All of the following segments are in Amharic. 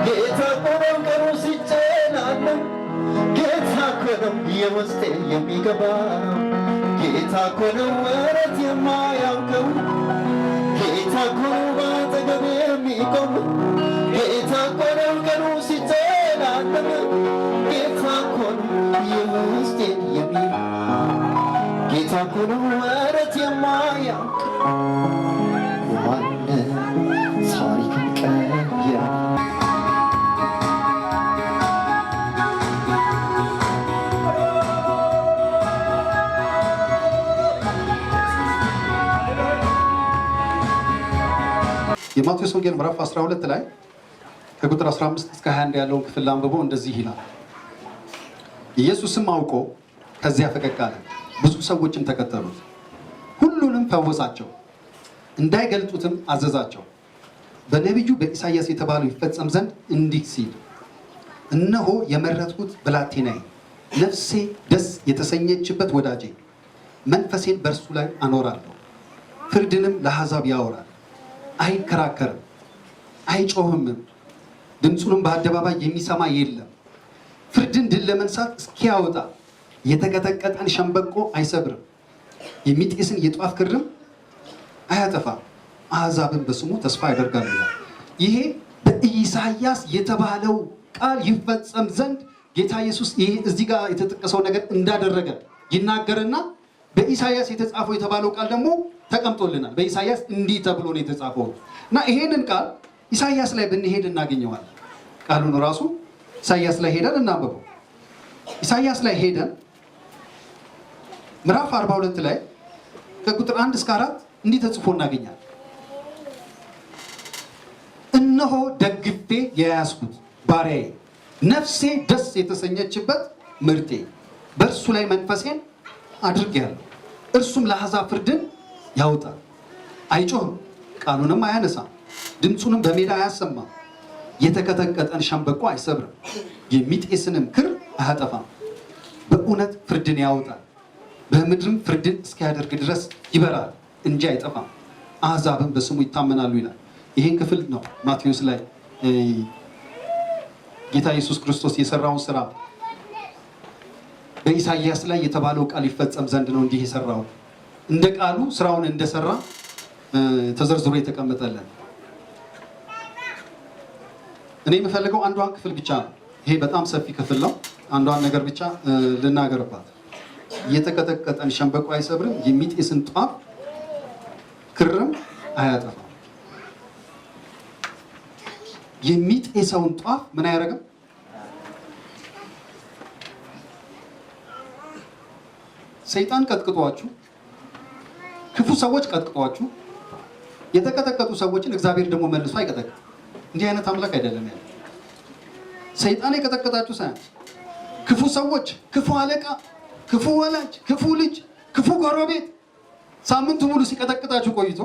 ጌታ እኮ ነው ቀኑ ሲጨናነቅ ጌታ እኮ ነው የውስጤ የሚገባ ጌታ እኮ ነው ወረት የማያውቀው ጌታ እኮ ነው በአጠገብ የሚቆም ጌታ እኮ ነው ቀኑ ሲጨናነቅ ጌታ እኮ ነው የውስጤን የሚገባ ጌታ እኮ ነው ወረት የማያውቅ ማነ ታሪክን ቀየረ የማቴዎስ ወንጌል ምዕራፍ 12 ላይ ከቁጥር 15 እስከ 21 ያለውን ክፍል አንብቦ እንደዚህ ይላል። ኢየሱስም አውቆ ከዚያ ፈቀቅ አለ፣ ብዙ ሰዎችም ተከተሉት። ሁሉንም ፈወሳቸው፣ እንዳይገልጡትም አዘዛቸው። በነቢዩ በኢሳይያስ የተባለው ይፈጸም ዘንድ እንዲህ ሲል እነሆ የመረጥኩት ብላቴናዬ፣ ነፍሴ ደስ የተሰኘችበት ወዳጄ፣ መንፈሴን በእርሱ ላይ አኖራለሁ። ፍርድንም ለአሕዛብ ያወራል፣ አይከራከርም፣ አይጮህምም፣ ድምፁንም በአደባባይ የሚሰማ የለም። ፍርድን ድል ለመንሳት እስኪያወጣ የተቀጠቀጠን ሸምበቆ አይሰብርም፣ የሚጤስን የጧፍ ክርም አያጠፋም። አሕዛብን በስሙ ተስፋ ያደርጋሉ ይላል። ይሄ በኢሳይያስ የተባለው ቃል ይፈጸም ዘንድ ጌታ ኢየሱስ ይሄ እዚህ ጋር የተጠቀሰው ነገር እንዳደረገ ይናገርና በኢሳይያስ የተጻፈው የተባለው ቃል ደግሞ ተቀምጦልናል። በኢሳይያስ እንዲህ ተብሎ ነው የተጻፈው እና ይሄንን ቃል ኢሳይያስ ላይ ብንሄድ እናገኘዋለን። ቃሉን ራሱ ኢሳይያስ ላይ ሄደን እናንብበው። ኢሳይያስ ላይ ሄደን ምዕራፍ 42 ላይ ከቁጥር 1 እስከ 4 እንዲህ ተጽፎ እናገኛለን። እነሆ ደግፌ የያዝኩት ባሪያዬ፣ ነፍሴ ደስ የተሰኘችበት ምርጤ፣ በእርሱ ላይ መንፈሴን አድርጌያለሁ። እርሱም ለአሕዛብ ፍርድን ያወጣል፣ አይጮህም፣ ቃሉንም አያነሳም፣ ድምፁንም በሜዳ አያሰማም። የተቀጠቀጠን ሸምበቆ አይሰብርም፣ የሚጤስንም ክር አያጠፋም። በእውነት ፍርድን ያወጣል፣ በምድርም ፍርድን እስኪያደርግ ድረስ ይበራል እንጂ አይጠፋም። አሕዛብም በስሙ ይታመናሉ ይላል። ይህን ክፍል ነው ማቴዎስ ላይ ጌታ ኢየሱስ ክርስቶስ የሰራውን ስራ በኢሳይያስ ላይ የተባለው ቃል ይፈጸም ዘንድ ነው እንዲህ የሰራው። እንደ ቃሉ ስራውን እንደሰራ ተዘርዝሮ የተቀመጠለን። እኔ የምፈልገው አንዷን ክፍል ብቻ ነው። ይሄ በጣም ሰፊ ክፍል ነው። አንዷን ነገር ብቻ ልናገርባት። የተቀጠቀጠን ሸምበቆ አይሰብርም፣ የሚጤስን ጧፍ ክርም አያጠፋም። የሚጤሰውን ጧፍ ምን አያደርግም? ሰይጣን ቀጥቅጧችሁ፣ ክፉ ሰዎች ቀጥቅጧችሁ፣ የተቀጠቀጡ ሰዎችን እግዚአብሔር ደግሞ መልሶ አይቀጠቅጥም። እንዲህ አይነት አምላክ አይደለም ያለው። ሰይጣን የቀጠቀጣችሁ ሳይሆን ክፉ ሰዎች፣ ክፉ አለቃ፣ ክፉ ወላጅ፣ ክፉ ልጅ፣ ክፉ ጎረቤት ሳምንቱ ሙሉ ሲቀጠቅጣችሁ ቆይቶ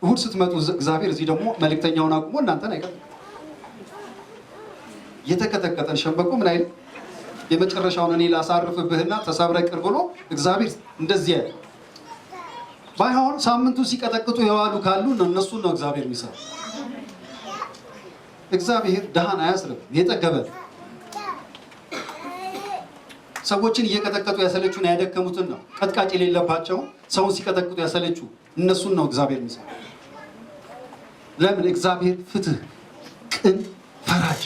እሁድ ስትመጡ እግዚአብሔር እዚህ ደግሞ መልእክተኛውን አቁሞ እናንተን አይቀጠቅጥም። የተቀጠቀጠን ሸምበቆ ምን አይልም? የመጨረሻውን እኔ ላሳርፍብህና ተሰብረ ቅር ብሎ እግዚአብሔር እንደዚህ ያለ ባይሆን ሳምንቱ ሲቀጠቅጡ የዋሉ ካሉ እነሱን ነው እግዚአብሔር የሚሰራው። እግዚአብሔር ደሃን አያስርም፣ የጠገበ ሰዎችን እየቀጠቀጡ ያሰለቹን ያደከሙትን ነው። ቀጥቃጭ የሌለባቸው ሰውን ሲቀጠቅጡ ያሰለቹ እነሱን ነው እግዚአብሔር የሚሰራው። ለምን? እግዚአብሔር ፍትህ፣ ቅን ፈራጅ፣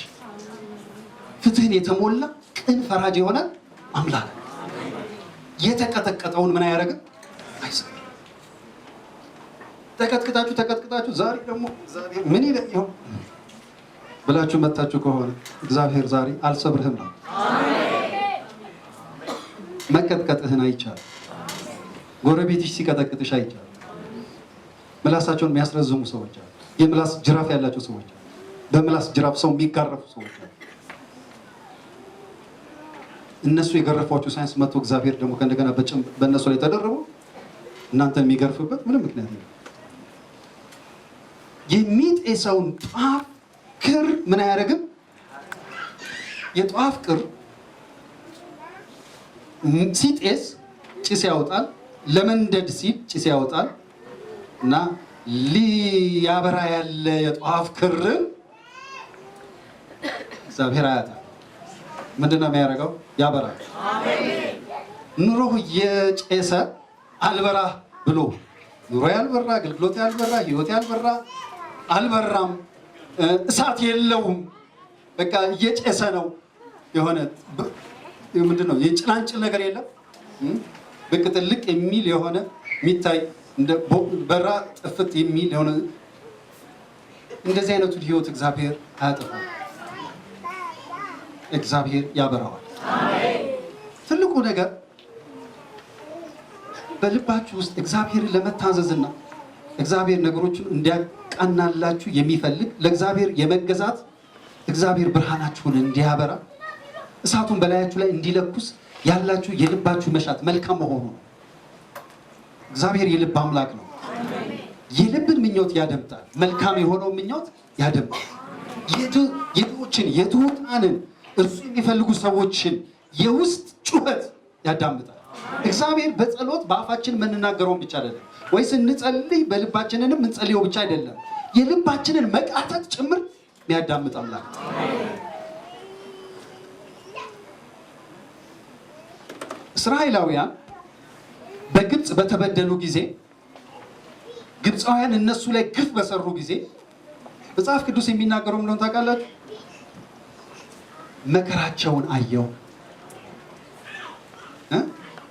ፍትህን የተሞላ ቅን ፈራጅ የሆነ አምላክ። የተቀጠቀጠውን ምን አያደርግም? አይሰራም። ተቀጥቅጣችሁ ዛሬ ደግሞ እግዚአብሔር ምን ይለ ይሆን ብላችሁ መጣችሁ ከሆነ እግዚአብሔር ዛሬ አልሰብርህም ነው። መቀጥቀጥህን አይቻልም። ጎረቤትሽ ሲቀጠቅጥሽ አይቻልም። ምላሳቸውን የሚያስረዝሙ ሰዎች አሉ። የምላስ ጅራፍ ያላቸው ሰዎች አሉ። በምላስ ጅራፍ ሰው የሚጋረፉ ሰዎች አሉ። እነሱ የገረፏችሁ ሳይንስ መጥቶ እግዚአብሔር ደግሞ ከእንደገና በእነሱ ላይ ተደርቦ እናንተን የሚገርፍበት ምንም ምክንያት የለም። የሚጤሰውን ጧፍ ክር ምን አያደርግም? የጧፍ ክር ሲጤስ ጭስ ያወጣል። ለመንደድ ሲል ጭስ ያወጣል እና ሊያበራ ያለ የጧፍ ክርን እግዚአብሔር አያጣም። ምንድነው የሚያደርገው? ያበራል። ኑሮህ እየጨሰ አልበራ ብሎ ኑሮ ያልበራ፣ አገልግሎት ያልበራ፣ ህይወት ያልበራ፣ አልበራም፣ እሳት የለውም፣ በቃ እየጨሰ ነው። የሆነ ምንድነው የጭላንጭል ነገር የለም፣ ብቅ ጥልቅ የሚል የሆነ የሚታይ እንደ በራ ጥፍት የሚል የሆነ እንደዚህ አይነቱን ህይወት እግዚአብሔር አያጠፋም። እግዚአብሔር ያበራዋል። ትልቁ ነገር በልባችሁ ውስጥ እግዚአብሔርን ለመታዘዝና እግዚአብሔር ነገሮችን እንዲያቃናላችሁ የሚፈልግ ለእግዚአብሔር የመገዛት እግዚአብሔር ብርሃናችሁን እንዲያበራ እሳቱን በላያችሁ ላይ እንዲለኩስ ያላችሁ የልባችሁ መሻት መልካም መሆኑ ነው። እግዚአብሔር የልብ አምላክ ነው። የልብን ምኞት ያደምጣል። መልካም የሆነው ምኞት ያደምጣል። የድሆችን የትሑታንን እርሱ የሚፈልጉ ሰዎችን የውስጥ ጩኸት ያዳምጣል። እግዚአብሔር በጸሎት በአፋችን የምንናገረውን ብቻ አይደለም፣ ወይ ስንጸልይ በልባችንንም እንጸልየው ብቻ አይደለም፣ የልባችንን መቃተት ጭምር የሚያዳምጥ አምላክ። እስራኤላውያን በግብፅ በተበደሉ ጊዜ ግብፃውያን እነሱ ላይ ግፍ በሰሩ ጊዜ መጽሐፍ ቅዱስ የሚናገረው ምንድነው ታውቃላችሁ? መከራቸውን አየው፣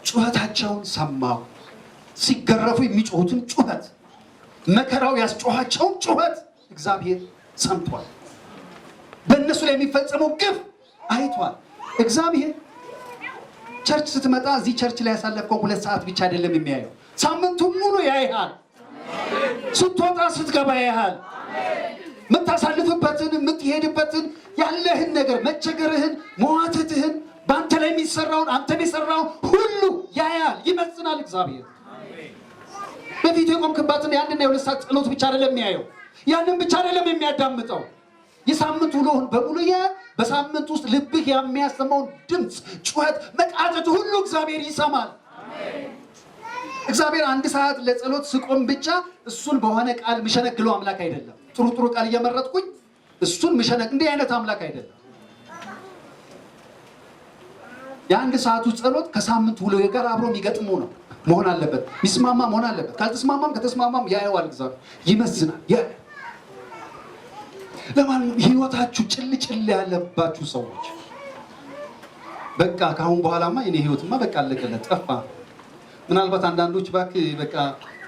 ጩኸታቸውን ሰማው። ሲገረፉ የሚጮሁትን ጩኸት፣ መከራው ያስጮኋቸውን ጩኸት እግዚአብሔር ሰምቷል። በእነሱ ላይ የሚፈጸመው ግፍ አይቷል። እግዚአብሔር ቸርች ስትመጣ እዚህ ቸርች ላይ ያሳለፍከው 2 ሰዓት ብቻ አይደለም የሚያየው፣ ሳምንቱን ሙሉ ያይሃል። ስትወጣ ስትገባ ያይሃል። የምታሳልፍበትን የምትሄድበትን ያለህን ነገር መቸገርህን፣ መዋተትህን፣ በአንተ ላይ የሚሰራውን አንተ የሰራውን ሁሉ ያያል፣ ይመዝናል። እግዚአብሔር በፊቱ የቆምክባትን የአንድና የ2 ሰዓት ጸሎት ብቻ አይደለም የሚያየው፣ ያንን ብቻ አይደለም የሚያዳምጠው። የሳምንት ውሎህን በሙሉ በሳምንት ውስጥ ልብህ የሚያሰማውን ድምፅ፣ ጩኸት፣ መቃተት ሁሉ እግዚአብሔር ይሰማል። እግዚአብሔር 1 ሰዓት ለጸሎት ስቆም ብቻ እሱን በሆነ ቃል ምሸነግለው አምላክ አይደለም። ጥሩ ጥሩ ቃል እየመረጥኩኝ እሱን ምሸነግ እንዲህ አይነት አምላክ አይደለም። የ1 ሰዓቱ ጸሎት ከሳምንት ውሎ ጋር አብሮ የሚገጥሙ ነው መሆን አለበት፣ ሚስማማ መሆን አለበት። ካልተስማማም ከተስማማም ያየዋል እግዚአብሔር፣ ይመዝናል። ለማንኛውም ህይወታችሁ ጭልጭል ያለባችሁ ሰዎች በቃ ካሁን በኋላማ የኔ ህይወትማ በቃ አለቀለት ጠፋ። ምናልባት አንዳንዶች እባክህ በቃ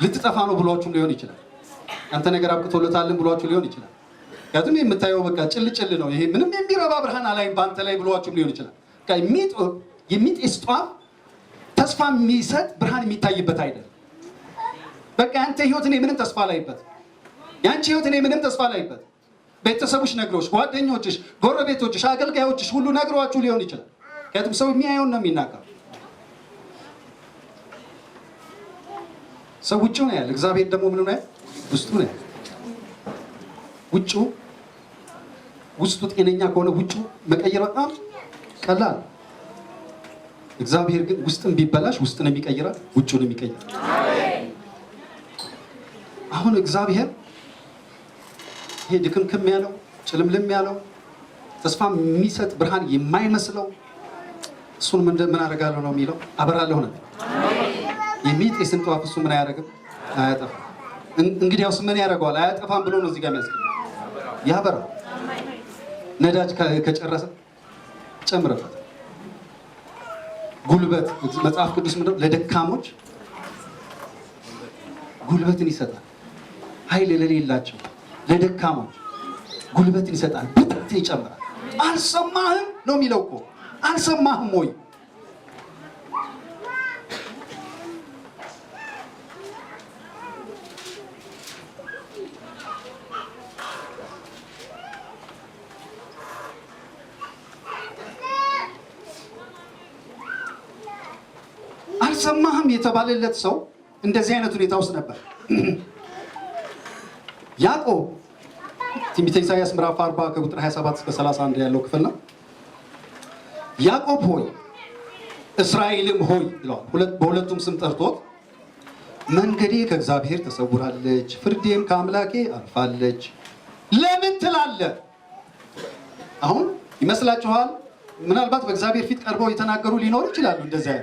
ልትጠፋ ነው ብሏችሁም ሊሆን ይችላል። አንተ ነገር አብቅቶለታልን ብሏችሁ ሊሆን ይችላል። ያቱም የምታየው በቃ ጭልጭል ነው፣ ይሄ ምንም የሚረባ ብርሃን አላይም በአንተ ላይ ብሏችሁም ሊሆን ይችላል። በቃ የሚጤስ ጧፍ ተስፋ የሚሰጥ ብርሃን የሚታይበት አይደለም። በቃ ያንተ ህይወት እኔ ምንም ተስፋ ላይበት፣ ያንቺ ህይወት እኔ ምንም ተስፋ ላይበት። ቤተሰቦች ነግሮች፣ ጓደኞችሽ፣ ጎረቤቶችሽ፣ አገልጋዮችሽ ሁሉ ነግሯችሁ ሊሆን ይችላል። ከቱም ሰው የሚያየውን ነው የሚናገረው። ሰው ውጭው ነው ያለ፣ እግዚአብሔር ደግሞ ምን ነው ያለ? ውስጡ ነው ያለ። ውስጡ ጤነኛ ከሆነ ውጭው መቀየር በጣም ቀላል። እግዚአብሔር ግን ውስጥን ቢበላሽ ውስጥን የሚቀይራል፣ ውጭውን የሚቀይራል። አሁን እግዚአብሔር ይሄ ድክምክም ያለው ጭልምልም ያለው ተስፋ የሚሰጥ ብርሃን የማይመስለው እሱን ምን አደርጋለሁ ነው የሚለው? አበራለሁ ነው። የሚጤስን ጧፍ እሱ ምን አያደርግም? አያጠፋም። እንግዲያውስ ምን ያደርገዋል? አያጠፋም ብሎ ነው እዚህ ጋር የሚያስቀምጠው። ያበራል። ነዳጅ ከጨረሰ ጨምረበት። ጉልበት መጽሐፍ ቅዱስ ምንድነው? ለደካሞች ጉልበትን ይሰጣል። ኃይል ለሌላቸው ለደካሞች ጉልበትን ይሰጣል፣ ብርታትን ይጨምራል። አልሰማህም ነው የሚለው እኮ። አልሰማህም ወይ? አልሰማህም የተባለለት ሰው እንደዚህ አይነት ሁኔታ ውስጥ ነበር። ያዕቆብ ትንቢተ ኢሳይያስ ምዕራፍ 40 ከቁጥር 27 እስከ 31 ያለው ክፍል ነው። ያዕቆብ ሆይ እስራኤልም ሆይ ይለዋል። በሁለቱም ስም ጠርቶት መንገዴ ከእግዚአብሔር ተሰውራለች፣ ፍርዴም ከአምላኬ አልፋለች ለምን ትላለህ? አሁን ይመስላችኋል? ምናልባት በእግዚአብሔር ፊት ቀርበው የተናገሩ ሊኖሩ ይችላሉ። እንደዚያ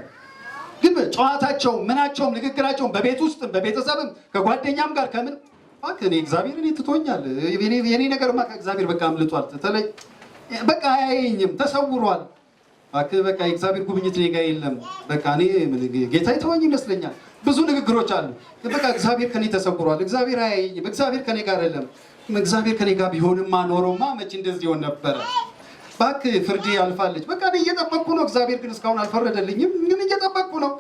ግን ጨዋታቸው፣ ምናቸውም፣ ንግግራቸውም በቤት ውስጥም በቤተሰብም ከጓደኛም ጋር ከምን እኔ እግዚአብሔርን ትቶኛል፣ የኔ ነገርማ ከእግዚአብሔር በቃ አምልጧል፣ በቃ አያየኝም፣ ተሰውሯል፣ በቃ የእግዚአብሔር ጉብኝት እኔ ጋ የለም፣ በቃ እኔ ጌታ የተወኝ ይመስለኛል። ብዙ ንግግሮች አሉ። በቃ እግዚአብሔር ከኔ ተሰውሯል፣ እግዚአብሔር አያየኝም፣ እግዚአብሔር ከኔ ጋር አይደለም። እግዚአብሔር ከኔ ጋር ቢሆንማ ኖሮማ መቼ እንደዚህ ይሆን ነበረ። እባክህ ፍርዴ አልፋለች። በቃ እኔ እየጠበቅኩ ነው። እግዚአብሔር ግን እስካሁን አልፈረደልኝም። ግን እየጠበቅኩ ነው።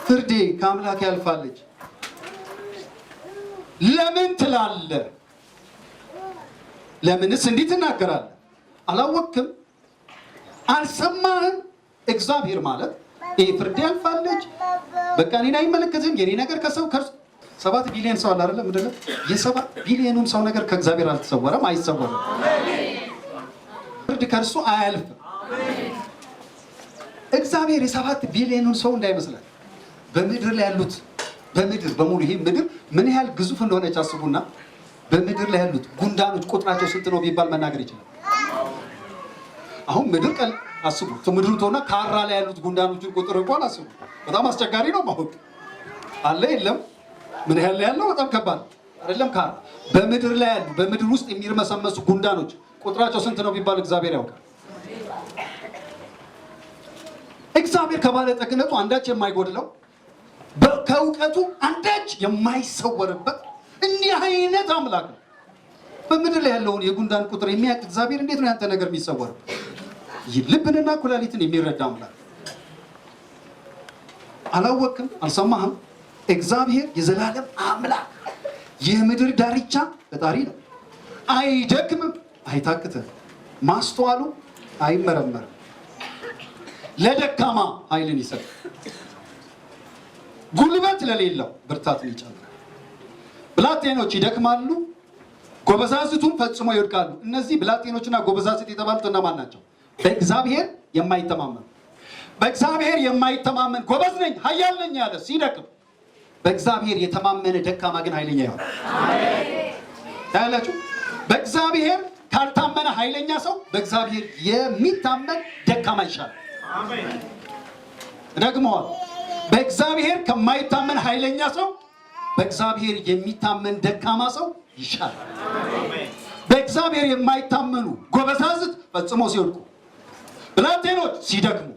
ፍርዴ ከአምላክ ያልፋለች። ለምን ትላለህ? ለምንስ እንዲህ ትናገራለህ? አላወቅም? አልሰማህም? እግዚአብሔር ማለት ይሄ ፍርዴ ያልፋለች፣ በቃ እኔን አይመለከትም፣ የኔ ነገር ከሰው 7 ቢሊዮን ሰው አለ አይደለም? ምንድን ነው የ7 ቢሊዮኑም ሰው ነገር ከእግዚአብሔር አልተሰወረም፣ አይሰወርም። ፍርድ ከእርሱ አያልፍም። እግዚአብሔር የ7 ቢሊዮኑን ሰው እንዳይመስላል። በምድር ላይ ያሉት በምድር በሙሉ ይሄ ምድር ምን ያህል ግዙፍ እንደሆነች አስቡና፣ በምድር ላይ ያሉት ጉንዳኖች ቁጥራቸው ስንት ነው ቢባል መናገር ይችላል። አሁን ምድር ቀል አስቡ፣ ምድሩን ተውና ካራ ላይ ያሉት ጉንዳኖችን ቁጥር እንኳን አስቡ። በጣም አስቸጋሪ ነው ማወቅ። አለ የለም ምን ያህል ያለው በጣም ከባድ አይደለም። ካራ በምድር ላይ ያሉ በምድር ውስጥ የሚርመሰመሱ ጉንዳኖች ቁጥራቸው ስንት ነው ቢባል እግዚአብሔር ያውቃል። እግዚአብሔር ከባለጠግነቱ አንዳች የማይጎድለው ከእውቀቱ አንዳች የማይሰወርበት እንዲህ አይነት አምላክ ነው። በምድር ላይ ያለውን የጉንዳን ቁጥር የሚያውቅ እግዚአብሔር እንዴት ነው ያንተ ነገር የሚሰወርበት? ልብንና ኩላሊትን የሚረዳ አምላክ። አላወቅም? አልሰማህም? እግዚአብሔር የዘላለም አምላክ የምድር ዳርቻ ፈጣሪ ነው። አይደክምም፣ አይታክትም፣ ማስተዋሉ አይመረመርም። ለደካማ ኃይልን ይሰጣል፣ ጉልበት ለሌለው ብርታትን ይጨምራል። ብላቴኖች ይደክማሉ፣ ጎበዛዝቱም ፈጽሞ ይወድቃሉ። እነዚህ ብላቴኖችና ጎበዛዝት የተባሉት እነማን ናቸው? በእግዚአብሔር የማይተማመኑ። በእግዚአብሔር የማይተማመን ጎበዝ ነኝ ኃያል ነኝ ያለ ሲደክም፣ በእግዚአብሔር የተማመነ ደካማ ግን ኃይለኛ ይሆናል። ታያላችሁ። በእግዚአብሔር ካልታመነ ኃይለኛ ሰው በእግዚአብሔር የሚታመን ደካማ ይሻላል። ደግሞዋል። በእግዚአብሔር ከማይታመን ኃይለኛ ሰው በእግዚአብሔር የሚታመን ደካማ ሰው ይሻላል። በእግዚአብሔር የማይታመኑ ጎበዛዝት ፈጽሞ ሲወድቁ፣ ብላቴኖች ሲደክሙ፣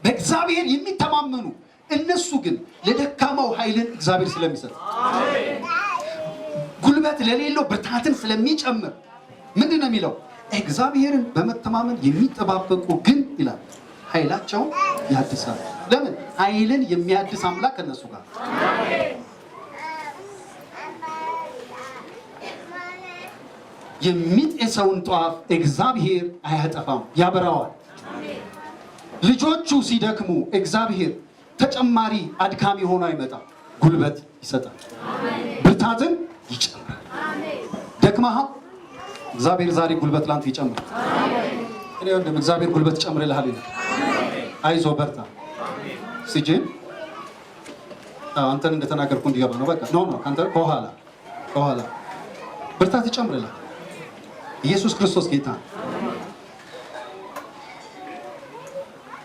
በእግዚአብሔር የሚተማመኑ እነሱ ግን ለደካማው ኃይልን እግዚአብሔር ስለሚሰጥ፣ ጉልበት ለሌለው ብርታትን ስለሚጨምር ምንድን ነው የሚለው? እግዚአብሔርን በመተማመን የሚጠባበቁ ግን ይላል ኃይላቸውን ያድሳል። ለምን? ኃይልን የሚያድስ አምላክ ከነሱ ጋር። የሚጤሰውን ጧፍ እግዚአብሔር አያጠፋም፣ ያበራዋል። ልጆቹ ሲደክሙ እግዚአብሔር ተጨማሪ አድካሚ ሆኖ አይመጣም፣ ጉልበት ይሰጣል፣ ብርታትን ይጨምራል። ደክመሃል? እግዚአብሔር ዛሬ ጉልበት ላንተ ይጨምራል። እኔ ወንድም እግዚአብሔር ጉልበት ይጨምርልሃል ይላል። አይዞ በርታ። ሲጂን አንተን እንደተናገርኩ እንዲገባ ነው። በቃ ኖ አንተ ከኋላ ብርታት ይጨምርልሃል። ኢየሱስ ክርስቶስ ጌታ ነው።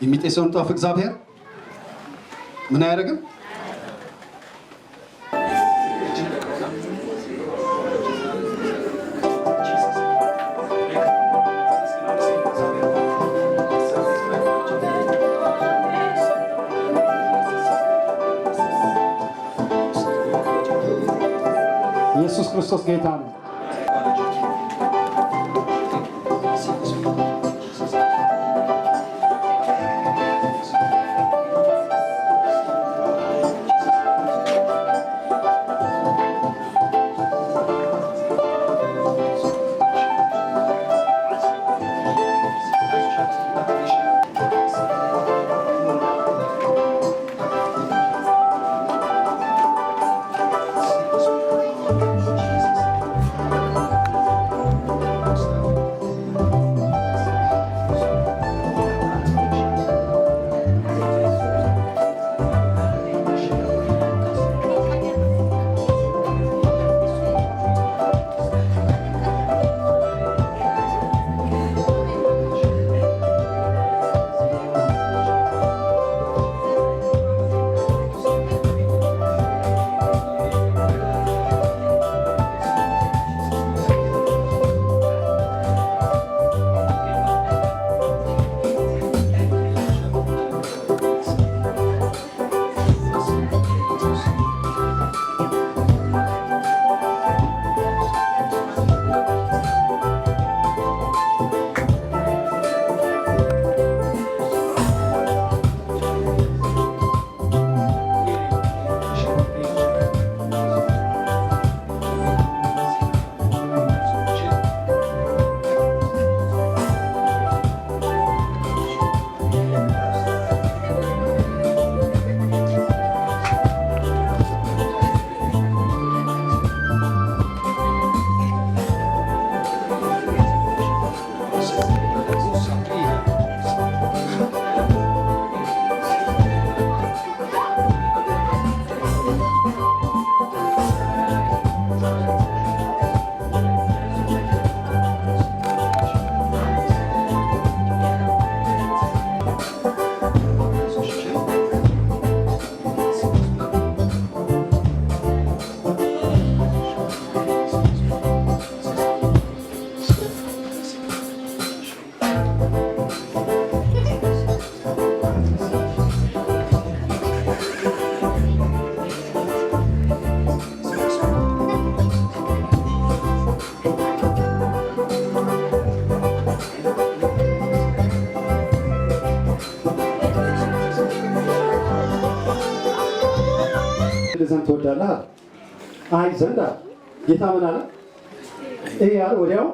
የሚጤሰውን ጧፍ እግዚአብሔር ምን አያደርግም? ኢየሱስ ክርስቶስ ጌታ ነው። ዘንድ ትወዳለህ አለ። አይ ዘንድ አለ። ጌታ ምን አለ? ይሄ ያለ ወዲያው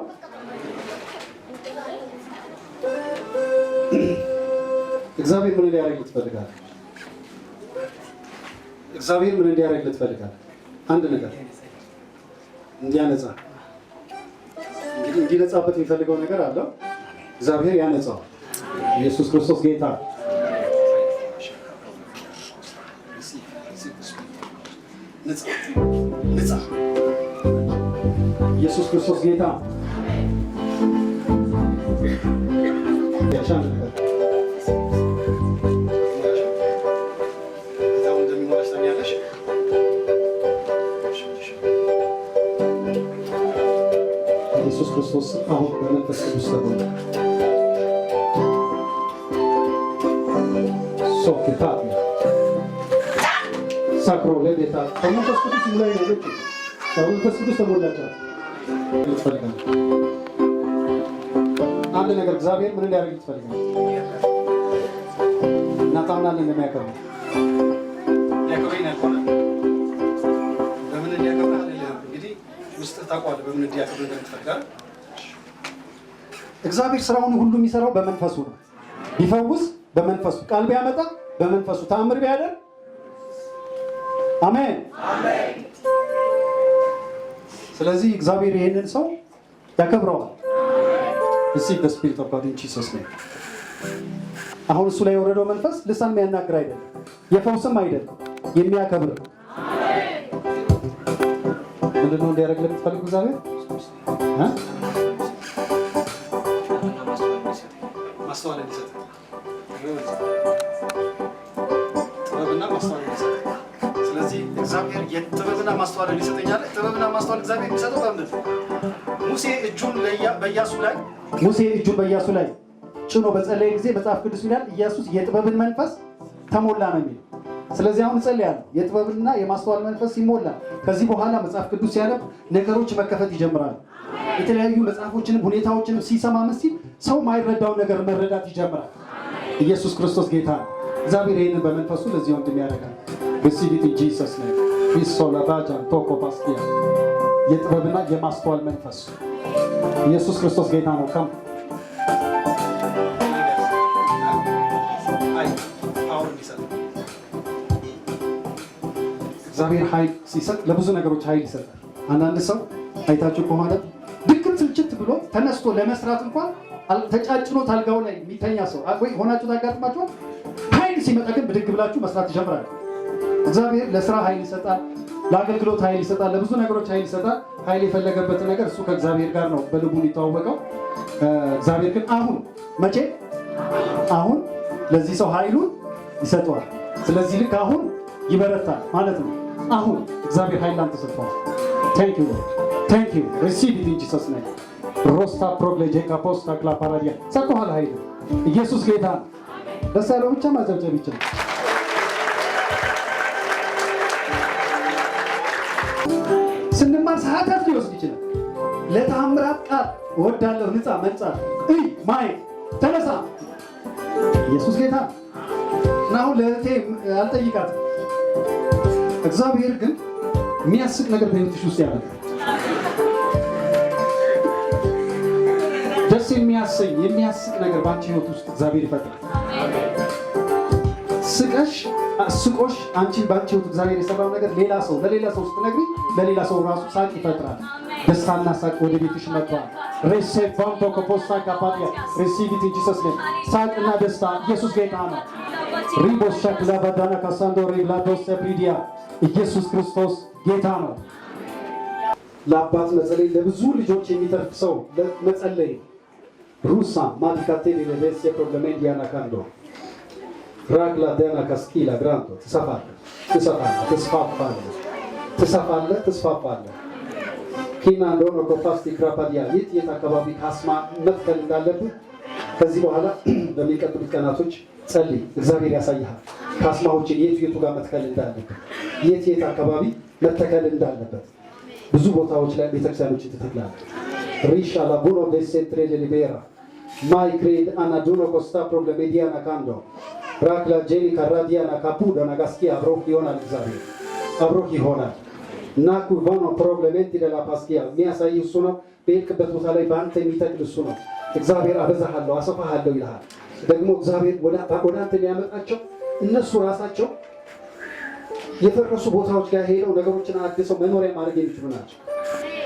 እግዚአብሔር ምን እንዲያደርግ ትፈልጋለህ? እግዚአብሔር ምን እንዲያደርግ ትፈልጋለህ? አንድ ነገር እንዲያነጻ። እንግዲህ እንዲነጻበት የሚፈልገው ነገር አለው። እግዚአብሔር ያነጻው። ኢየሱስ ክርስቶስ ጌታ። ነጻ። ኢየሱስ ክርስቶስ ጌታ። ያሻን ነገር ኢየሱስ ክርስቶስ አሁን በመንፈስ ቅዱስ ተሞላ። ሶኬታ ሳክሮ ለቤታ በመንፈስ ቅዱስ ላይ ነው። በመንፈስ ቅዱስ ተሞላቸው። ይፈልጋል አንድ ነገር እግዚአብሔር ምን እንዲያደርግ ይፈልጋል? እናታምናለን እንደሚያከብር ያከብረኝ ነበር። በምን እንዲያከብር አይደለም እንግዲህ ውስጥ ታውቀዋለህ። በምን እንዲያከብር እንደምትፈልጋል። እግዚአብሔር ስራውን ሁሉ የሚሰራው በመንፈሱ ነው። ቢፈውስ በመንፈሱ፣ ቃል ቢያመጣ በመንፈሱ፣ ተአምር ቢያደርግ አሜን አሜን። ስለዚህ እግዚአብሔር ይሄንን ሰው ያከብረዋል። እዚህ በስፒሪት ኦፍ ጋድ ኢን ጂሰስ ኔም። አሁን እሱ ላይ የወረደው መንፈስ ልሳን የሚያናግር አይደለም፣ የፈውስም አይደለም፣ የሚያከብር። ምንድነው እንዲያደርግ ለምትፈልጉ እግዚአብሔር ማስተዋል እንዲሰጥ፣ ጥበብና ማስተዋል እንዲሰጥ። ስለዚህ እግዚአብሔር የጥበብና ማስተዋል እንዲሰጠኛል። ጥበብና ማስተዋል እግዚአብሔር የሚሰጠው በምንድን ነው? ሙሴ እጁን በኢያሱ ላይ ጭኖ በጸለየ ጊዜ መጽሐፍ ቅዱስ ይላል ኢያሱስ የጥበብን መንፈስ ተሞላ ነው የሚለው። ስለዚህ አሁን እጸልያለሁ የጥበብና የማስተዋል መንፈስ ሲሞላ ከዚህ በኋላ መጽሐፍ ቅዱስ ሲያነብ ነገሮች መከፈት ይጀምራሉ። የተለያዩ መጽሐፎችንም ሁኔታዎችንም ሲሰማ መስል ሰው ማይረዳው ነገር መረዳት ይጀምራል። ኢየሱስ ክርስቶስ ጌታ ነው። እግዚአብሔር ይህንን በመንፈሱ ለዚህ ወንድም ያደርጋል። በሲቪት ጂሰስ ነው ቢሶላባጃን ቶኮ ፓስቲያ የጥበብና የማስተዋል መንፈስ ኢየሱስ ክርስቶስ ጌታ ነው። ከም እግዚአብሔር ኃይል ሲሰጥ ለብዙ ነገሮች ኃይል ይሰጣል። አንዳንድ ሰው አይታችሁ ከሆነ ድክም ስልችት ብሎ ተነስቶ ለመስራት እንኳን ተጫጭኖት አልጋው ላይ የሚተኛ ሰው ወይ ሆናችሁ ታጋጥማችኋል። ኃይል ሲመጣ ግን ብድግ ብላችሁ መስራት ይጀምራል። እግዚአብሔር ለስራ ኃይል ይሰጣል፣ ለአገልግሎት ኃይል ይሰጣል፣ ለብዙ ነገሮች ኃይል ይሰጣል። ኃይል የፈለገበት ነገር እሱ ከእግዚአብሔር ጋር ነው በልቡ የሚተዋወቀው። እግዚአብሔር ግን አሁን መቼ አሁን ለዚህ ሰው ኃይሉን ይሰጠዋል። ስለዚህ ልክ አሁን ይበረታል ማለት ነው። አሁን እግዚአብሔር ኃይል ላንተ ሰጥቷል። ታንክ ዩ ሎርድ ታንክ ዩ ሪሲቭ ኢት ኢን ጂሰስ ኔም ሮስታ ፕሮግሌጄ ካፖስታ ክላፓራዲያ ሰጥቷል ኃይል። ኢየሱስ ጌታ ነው። ደስ ያለው ብቻ ማጨብጨብ ይችላል። ስንማር ሰዓታት ሊወስድ ይችላል። ለተአምራት ቃል እወዳለሁ ንጻ መንጻት ማየት ተነሳ። ኢየሱስ ጌታ እና አሁን ለእህቴ አልጠይቃትም። እግዚአብሔር ግን የሚያስቅ ነገር በህይወትሽ ውስጥ ያደርጋል። ደስ የሚያስቅ ነገር በአንቺ ህይወት ውስጥ እግዚአብሔር ይፈጥራል። ስቆሽ አንቺን በአንቺ ህይወት እግዚአብሔር የሰራው ነገር ለሌላ ሰው ስትነግሪ ለሌላ ሰው ራሱ ሳቅ ይፈጥራል። ደስታና ሳቅ ወደ ቤትሽ መጥቷል። ሬሴቭ ቫንቶ ኮፖስታ ካፓቲያ ሪሲቭ ኢት ኢን ጂሰስ ኔም። ሳቅና ደስታ ኢየሱስ ጌታ ነው። ሪቦሻክ ላባዳና ካሳንዶ ሪብላዶስ ፕሪዲያ ኢየሱስ ክርስቶስ ጌታ ነው። ለአባት መጸለይ ለብዙ ልጆች የሚተርፍ ሰው መጸለይ ሩሳ ማዲካቴ ለደስ ፕሮብሌም ዲያና ካንዶ ራግላ ዲያና ካስኪላ ግራንቶ ትስፋፋለህ ኪና እንደሆነ ኮፋስቲ ክራፓዲያ የት አካባቢ ካስማ መትከል እንዳለብህ ከዚህ በኋላ በሚቀጥሉት ቀናቶች ጸልይ። እግዚአብሔር ያሳይሃል ካስማዎችን የቱ ጋር መትከል እንዳለበት የት አካባቢ መተከል እንዳለበት። ብዙ ቦታዎች ላይ ቤተክርስቲያኖችን ትተክላለህ። ሪሻ ላቡኖ ደሴንትሬ ሊቤራ ማይ ክሬድ አናዱኖ ኮስታ ፕሮብሌሜዲያና ካንዶ ራክላ ጄኒ ካራዲያና ካፑዳ ናጋስኪያ ብሮክ ይሆናል። እግዚአብሔር አብሮህ ይሆናል እና ኩቫኖ ፕሮብሌሜንት ደላ ፓስኪያ የሚያሳይ እሱ ነው። በሄድክበት ቦታ ላይ በአንተ የሚተክል እሱ ነው። እግዚአብሔር አበዛሃለሁ አሰፋሃለሁ ይልሃል። ደግሞ እግዚአብሔር ወደ አንተ የሚያመጣቸው እነሱ ራሳቸው የፈረሱ ቦታዎች ጋር ሄደው ነገሮችን አድሰው መኖሪያ ማድረግ የሚችሉ ናቸው።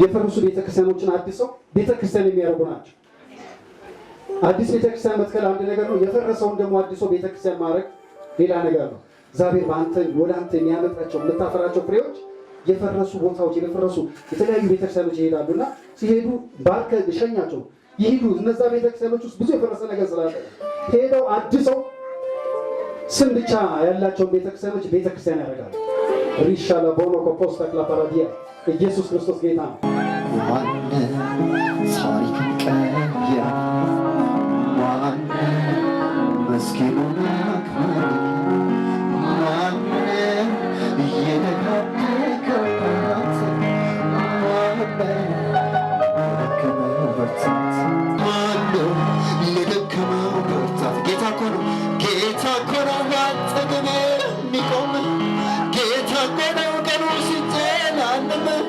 የፈረሱ ቤተክርስቲያኖችን አድሰው ቤተክርስቲያን የሚያደርጉ ናቸው። አዲስ ቤተክርስቲያን መትከል አንድ ነገር ነው። የፈረሰውን ደግሞ አድሶ ቤተክርስቲያን ማድረግ ሌላ ነገር ነው። እግዚአብሔር ወደ አንተ የሚያመጣቸው የምታፈራቸው ፍሬዎች የፈረሱ ቦታዎች የፈረሱ የተለያዩ ቤተክርስቲያኖች ይሄዳሉና ሲሄዱ ባርከ ሸኛቸው ይሄዱ። እነዛ ቤተክርስቲያኖች ውስጥ ብዙ የፈረሰ ነገር ስላለ ሄደው አድሰው ስም ብቻ ያላቸውን ቤተክርስቲያኖች ቤተክርስቲያን ያደርጋሉ። ሪሻላ ቦኖ ኮፖስታ ክላፓራዲያ ኢየሱስ ክርስቶስ ጌታ ነው። ታሪክን ቀያ መስኪኑን አክባሪ እየደጋገከባት ለደከመው ብርታት ለደከመው ብርታት ጌታ እኮ ነው። ጌታ እኮ ነው ባጠገቤ የሚቆም ጌታ እኮ ነው ቀኑ ሲጨላለም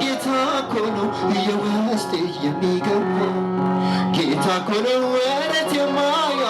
ጌታ እኮ ነው የውስጤ የሚገባ ጌታ እኮ ነው ወረት የማያ